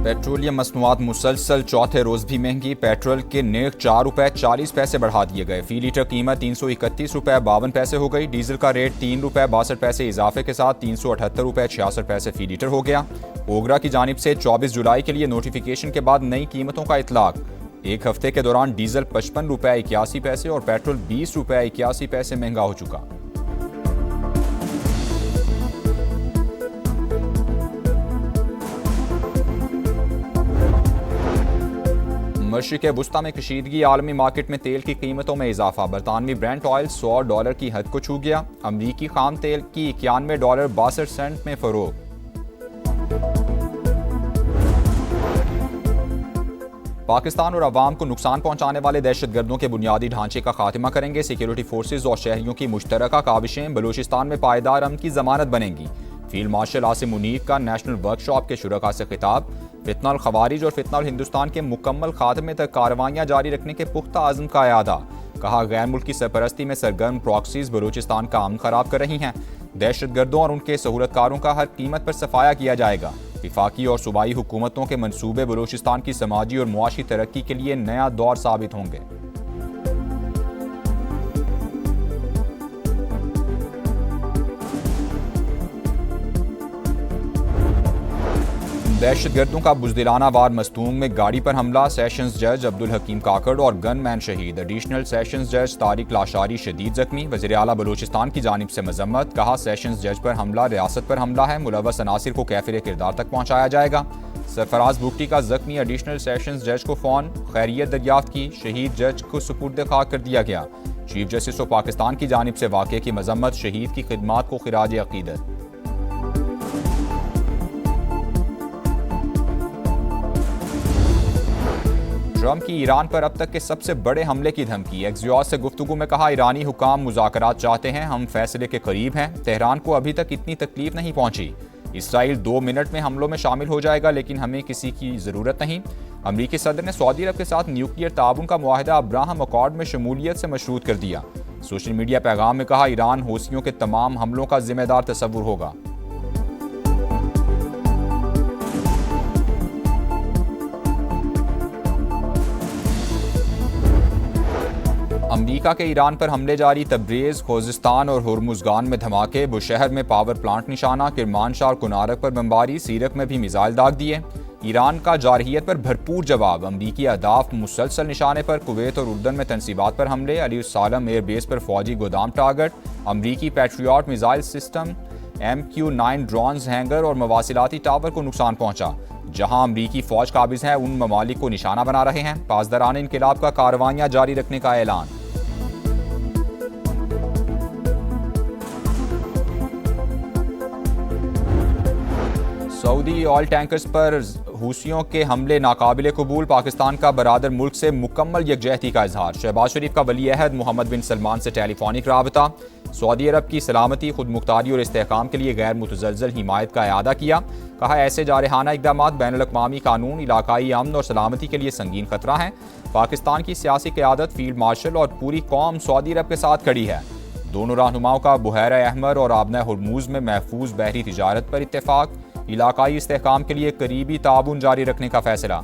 Petroleum मसनूआत मुसलसल चौथे रोज भी महंगी। पेट्रोल के नर्ख 4 रुपए 40 पैसे बढ़ा दिए गए। फी लीटर कीमत 331 रुपए 52 पैसे हो गई। डीजल का रेट 3 रुपए 62 पैसे इजाफे के साथ 378 रुपए 66 पैसे फी लीटर हो गया। ओगरा की जानिब से 24 जुलाई के लिए नोटिफिकेशन के बाद नई कीमतों का इतलाक। एक हफ्ते के दौरान डीजल 55 रुपए 81 पैसे और पेट्रोल 20 रुपए 81 पैसे महंगा हो चुका। मशरिक़ वुस्ता में कशीदगी। आलमी मार्केट में तेल की कीमतों में इजाफा। बरतानवी ब्रेंट ऑयल $100 की हद को छू गया। अमरीकी खाम तेल की $91 62 सेंट में फरोग। पाकिस्तान और अवाम को नुकसान पहुंचाने वाले दहशतगर्दों के बुनियादी ढांचे का खात्मा करेंगे। सिक्योरिटी फोर्सेज और शहरियों की मुश्तरका काविशें बलूचिस्तान में पायदार अमन की जमानत बनेंगी। फील्ड मार्शल आसिम मुनीर का नेशनल वर्कशॉप के शुरका से खिताब। फितनल खवारिज और फितनल हिंदुस्तान के मुकम्मल खात्मे तक कार्रवाइयां जारी रखने के पुख्ता आज़म का यादा। कहा, गैर मुल्की सरपरस्ती में सरगर्म प्रॉक्सीज बलूचिस्तान का अमन खराब कर रही हैं। दहशतगर्दों और उनके सहूलतकारों का हर कीमत पर सफाया किया जाएगा। विफाकी और सूबाई हुकूमतों के मंसूबे बलूचिस्तान की समाजी और मुआशी तरक्की के लिए नया दौर साबित होंगे। दहशतगर्दों का बुज़दिलाना वार मस्तूंग में गाड़ी पर हमला। सेशंस जज अब्दुल हकीम काकड़ और गनमैन शहीद। एडिशनल सेशंस जज तारिक लाशारी शदीद जख्मी। वज़ीर आला बलूचिस्तान की जानिब से मजम्मत। कहा, सेशंस जज पर हमला रियासत पर हमला है। मुलव्वस अनासिर को कैफिर किरदार तक पहुंचाया जाएगा। सरफराज बुगटी का जख्मी। एडिशनल सेशंस जज को फ़ौन खैरियत दरियाफ्त की। शहीद जज को सुपुर्द खाक कर दिया गया। चीफ जस्टिस ऑफ पाकिस्तान की जानिब से वाक़े की मजम्मत। शहीद की खिदमात को खिराज अकीदत। ट्रंप की ईरान पर अब तक के सबसे बड़े हमले की धमकी। एक्सियोस से गुफ्तगू में कहा, ईरानी हुकाम मुज़ाकरात चाहते हैं, हम फैसले के करीब हैं। तेहरान को अभी तक इतनी तकलीफ नहीं पहुंची। इसराइल 2 मिनट में हमलों में शामिल हो जाएगा, लेकिन हमें किसी की ज़रूरत नहीं। अमरीकी सदर ने सऊदी अरब के साथ न्यूक्लियर ताउन का मुआहदा अब्राहम अकॉर्ड में शमूलियत से मशरूत कर दिया। सोशल मीडिया पैगाम में कहा, ईरान हौसियों के तमाम हमलों का जिम्मेदार तस्वुर होगा। अमरीका के ईरान पर हमले जारी। तब्रेज़, खोजिस्तान और हुर्मुज़गान में धमाके। बुशहर में पावर प्लांट निशाना। किरमानशाह और कुनारक पर बमबारी। सीरक में भी मिसाइल दाग दिए। ईरान का जारहियत पर भरपूर जवाब। अमरीकी अहदाफ मुसलसल निशाने पर। कुवैत और उर्दन में तनसीबात पर हमले। अली सालम एयरबेस पर फौजी गोदाम टारगेट। अमरीकी patriot missile system MQ-9 drones hanger और मवासिलाती टावर को नुकसान पहुंचा। जहां अमरीकी फौज काबिज है, उन ममालिक को निशाना बना रहे हैं। पासदारान इनकलाब का कार्रवाइयां जारी रखने का ऐलान। सऊदी ऑयल टैंकर्स पर हूसियों के हमले नाकाबिले कबूल। पाकिस्तान का बरादर मुल्क से मुकम्मल यकजहती का इजहार। शहबाज शरीफ का वली अहद मोहम्मद बिन सलमान से टेलीफोनिक राबता। सऊदी अरब की सलामती, खुद मुख्तारी और इस्तेहकाम के लिए गैर मुतज़लज़ल हिमायत का इआदा किया। कहा, ऐसे जारहाना इक़दामात बैनुल-अक़वामी कानून, इलाकाई अमन और सलामती के लिए संगीन खतरा हैं। पाकिस्तान की सियासी क़यादत, फील्ड मार्शल और पूरी कौम सऊदी अरब के साथ खड़ी है। दोनों रहनुमाओं का बुहैरा अहमर और आबना हुर्मुज़ में महफूज बहरी तिजारत पर इत्तेफाक। इलाकाई इस्तेहकाम के लिए करीबी ताउन जारी रखने का फैसला।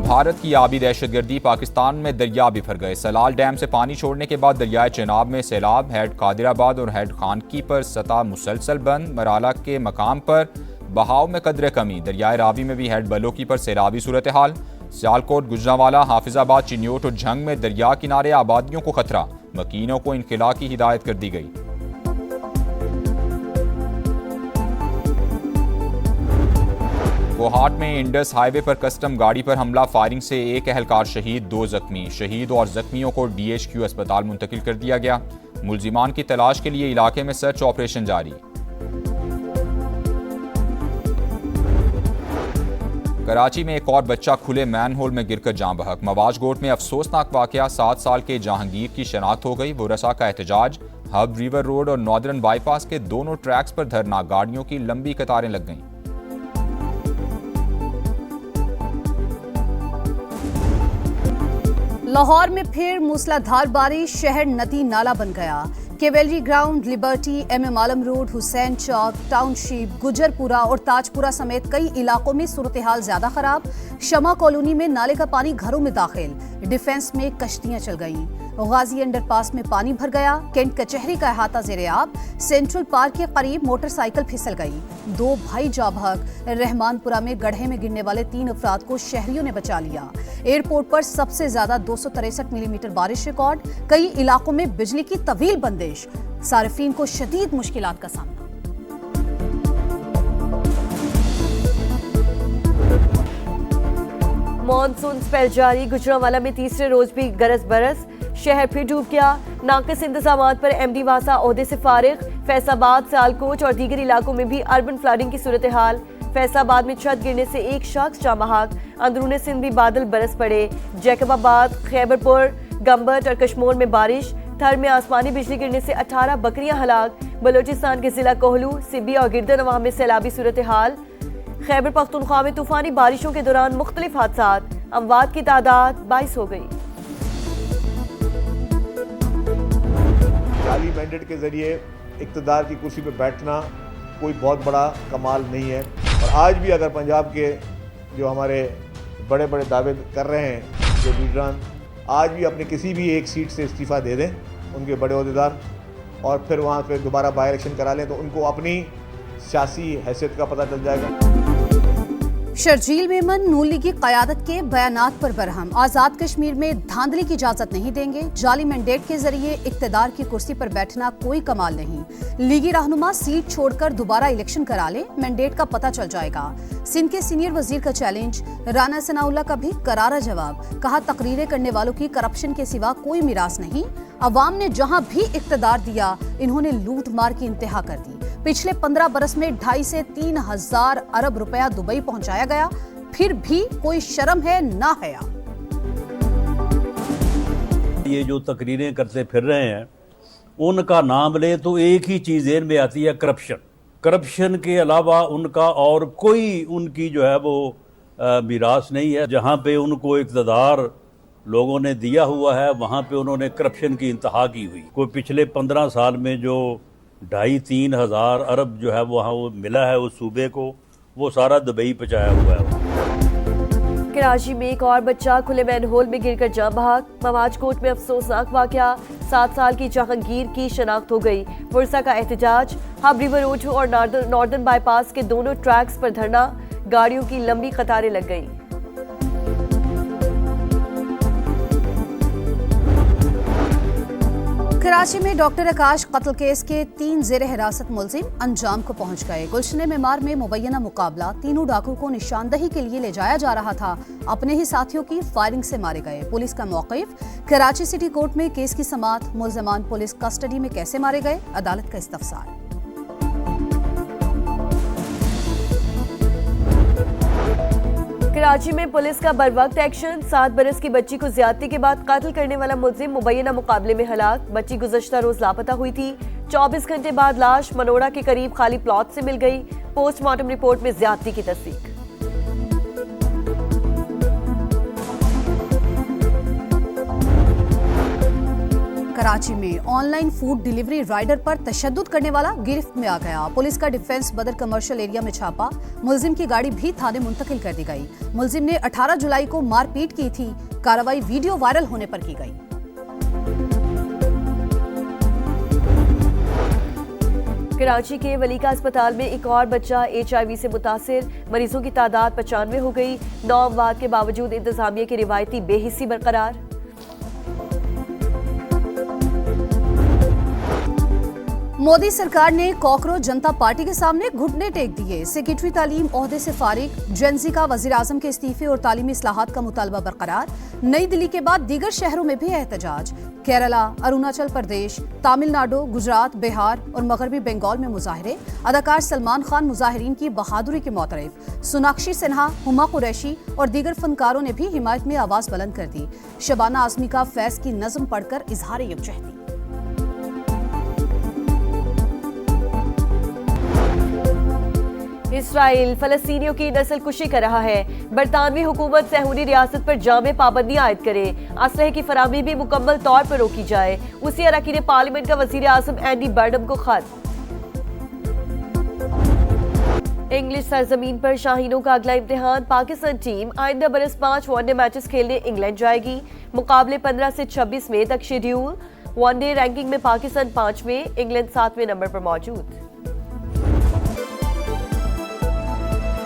भारत की आबी दहशतगर्दी। पाकिस्तान में दरिया बिफर गए। सलाल डैम से पानी छोड़ने के बाद दरियाए चेनाब में सैलाब। हेड कादिराबाद और हेड खानकी पर सतह मुसलसल बंद। मराला के मकाम पर बहाव में कदरे कमी। दरियाए रावी में भी हेड बलोकी पर सैलाबी सूरत हाल। सियालकोट, गुजरांवाला, हाफिजाबाद, चिन्योट और झंग में दरिया किनारे आबादियों को खतरा। मकीनों को इनखला की हिदायत कर दी गई। कोहाट में इंडस हाईवे पर कस्टम गाड़ी पर हमला। फायरिंग से एक एहलकार शहीद, 2 जख्मी। शहीद और जख्मियों को DHQ अस्पताल मुंतकिल कर दिया गया। मुल्जिमान की तलाश के लिए इलाके में सर्च ऑपरेशन जारी। कराची में एक और बच्चा खुले मैनहोल में गिरकर जान बहक। मवाजगोट में अफसोसनाक वाकया। 7 साल के जहांगीर की शनाख्त हो गई। वरसा का एहतजाज। हब रिवर रोड और नॉर्दर्न बाईपास के दोनों ट्रैक्स पर धरना। गाड़ियों की लंबी कतारें लग गईं। लाहौर में फिर मूसलाधार बारिश। शहर नदी नाला बन गया। केवेलरी ग्राउंड, लिबर्टी, MM आलम रोड, हुसैन चौक, टाउनशिप, गुजरपुरा और ताजपुरा समेत कई इलाकों में सूरत हाल ज्यादा खराब। शमा कॉलोनी में नाले का पानी घरों में दाखिल, डिफेंस में कश्तियां चल गईं। गाजी अंडरपास में पानी भर गया। कैंट कचहरी का अहाता ज़ेर-ए-आब। सेंट्रल पार्क के करीब मोटरसाइकिल फिसल गई। 2 भाई जा भाग। रहमानपुरा में गड्ढे में गिरने वाले 3 अफराद को शहरियों ने बचा लिया। एयरपोर्ट पर सबसे ज्यादा 263 मिलीमीटर बारिश रिकॉर्ड। कई इलाकों में बिजली की तवील बंदिश, सारिफीन को शदीद मुश्किलात का सामना। मॉनसून स्पेल जारी, गुजरांवाला में तीसरे रोज भी गरज बरस, शहर फिर डूब गया। नाकिस इंतजामात पर MD वासा ओहदे से फारिग। फैसलाबाद, सियालकोट और दीगर इलाकों में भी अर्बन फ्लडिंग की सूरत हाल। फैसलाबाद में छत गिरने से एक शख्स जाँ बहक। अंदरूनी सिंध भी बादल बरस पड़े। जैकबाबाद, खैबरपुर, गंबट और कश्मोर में बारिश। थर में आसमानी बिजली गिरने से 18 बकरियां हलाक। बलोचिस्तान के जिला कोहलू, सिबी और गिरदनवाह में सैलाबी सूरत हाल। खैबर पख्तूनख्वा में तूफानी बारिशों के दौरान मुख्तलिफ हादसात, अमवात की तादाद 22 हो गई। जाली मैंडेट के जरिए इक़्तिदार की कुर्सी पर बैठना कोई बहुत बड़ा कमाल नहीं है। और आज भी अगर पंजाब के जो हमारे बड़े बड़े दावे कर रहे हैं जो लीडरान, आज भी अपने किसी भी एक सीट से इस्तीफ़ा दे दें उनके बड़े ओहदेदार, और फिर वहाँ पे दोबारा बाई इलेक्शन करा लें, तो उनको अपनी सियासी हैसियत का पता चल जाएगा। शर्जील मेमन नून लीग की क़यादत के बयानात पर बरहम। आज़ाद कश्मीर में धांधली की इजाज़त नहीं देंगे। जाली मैंडेट के जरिए इक़्तिदार की कुर्सी पर बैठना कोई कमाल नहीं। लीगी रहनुमा सीट छोड़कर दोबारा इलेक्शन करा ले, मैंडेट का पता चल जाएगा। सिंध के सीनियर वजीर का चैलेंज, राना सनाउल्लाह का भी करारा जवाब। कहा तकरीरें करने वालों की करप्शन के सिवा कोई मिरास नहीं। अवाम ने जहां भी इक़्तिदार दिया इन्होंने लूट मार की इंतहा कर दी। पिछले 15 बरस में 2.5 से 3 हजार अरब रुपया दुबई पहुंचाया गया, फिर भी कोई शर्म है ना हया। ये जो तकरीरें करते फिर रहे हैं उनका नाम ले तो एक ही चीज़ ज़हन में आती है, करप्शन। करप्शन के अलावा उनका और कोई उनकी जो है वो मिरास नहीं है। जहाँ पे उनको इक़्तिदार लोगों ने दिया हुआ है वहाँ पे उन्होंने करप्शन की इंतहा की हुई। कोई पिछले 15 साल में जो 2.5-3 हज़ार अरब जो है वहाँ वो मिला है उस सूबे को, वो सारा दुबई पहुँचाया हुआ है। कराची में एक और बच्चा खुले मैनहोल में गिरकर जाँ बहक। मवाजकोट में अफसोसनाक वाकया, 7 साल की जहांगीर की शनाख्त हो गई। वर्षा का एहतजाज। हब रिवर रोड और नॉर्दर्न बाईपास के दोनों ट्रैक्स पर धरना, गाड़ियों की लंबी कतारें लग गई। कराची में डॉक्टर आकाश कत्ल केस के 3 ज़ेरे हिरासत मुलजिम अंजाम को पहुंच गए। गुलशन मेमार में मुबैना मुकाबला, तीनों डाकू को निशानदही के लिए ले जाया जा रहा था, अपने ही साथियों की फायरिंग से मारे गए। पुलिस का मौक़िफ़। कराची सिटी कोर्ट में केस की समाअत, मुलजमान पुलिस कस्टडी में कैसे मारे गए, अदालत का इस्तफसार। कराची में पुलिस का बरवक्त एक्शन। 7 बरस की बच्ची को ज्यादती के बाद कत्ल करने वाला मुलजिम मुबैना मुकाबले में हलाक। बच्ची गुज़श्ता रोज लापता हुई थी। 24 घंटे बाद लाश मनोड़ा के करीब खाली प्लॉट से मिल गई। पोस्टमार्टम रिपोर्ट में ज्यादती की तस्दीक। कराची में ऑनलाइन फूड डिलीवरी राइडर पर तशद्दुद करने वाला गिरफ्त में आ गया। पुलिस का डिफेंस बदर कमर्शियल एरिया में छापा, मुलजिम की गाड़ी भी थाने मुंतकिल कर दी गई। मुलजिम ने 18 जुलाई को मारपीट की थी। कार्रवाई वीडियो वायरल होने पर की गई। कराची के वलीका अस्पताल में एक और बच्चा HIV से मुतासिर। मरीजों की तादाद 95 हो गई। 9 अमवात के बावजूद इंतजामिया की रिवायती बेहिस्सी बरकरार। मोदी सरकार ने कॉकरोच जनता पार्टी के सामने घुटने टेक दिए। सेक्रेटरी तालीम ओहदे से फारिग। जेंजी का वजीर आजम के इस्तीफे और तालीमी इस्लाहात का मुतालबा बरकरार। नई दिल्ली के बाद दीगर शहरों में भी एहतजाज। केरला, अरुणाचल प्रदेश, तमिलनाडु, गुजरात, बिहार और मगरबी बंगाल में मुजाहरे। अदाकार सलमान खान मुजाहिरीन की बहादुरी के मोतरफ। सोनाक्षी सिन्हा, हुमा कुरैशी और दीगर फनकारों ने भी हिमायत में आवाज बुलंद कर दी। शबाना आजमी का फैज की नज़म पढ़कर इजहार यकजहती। इसराइल फलस्तीनियों की नस्ल कुशी कर रहा है। बरतानवी हुकूमत सहूनी रियासत पर जामे पाबंदी आयद करे, असलहे की फराहमी भी मुकम्मल तौर पर रोकी जाए। उसी अरकान पार्लियामेंट का वजीर आजम एंडी बर्नम को खत। इंग्लिश सरजमीन पर शाहीनों का अगला इम्तिहान। पाकिस्तान टीम आइंदा बरस 5 वनडे मैचेस खेलने इंग्लैंड जाएगी। मुकाबले 15 से 26 मई तक शेड्यूल। वनडे रैंकिंग में पाकिस्तान 5वें, इंग्लैंड 7वें नंबर पर मौजूद।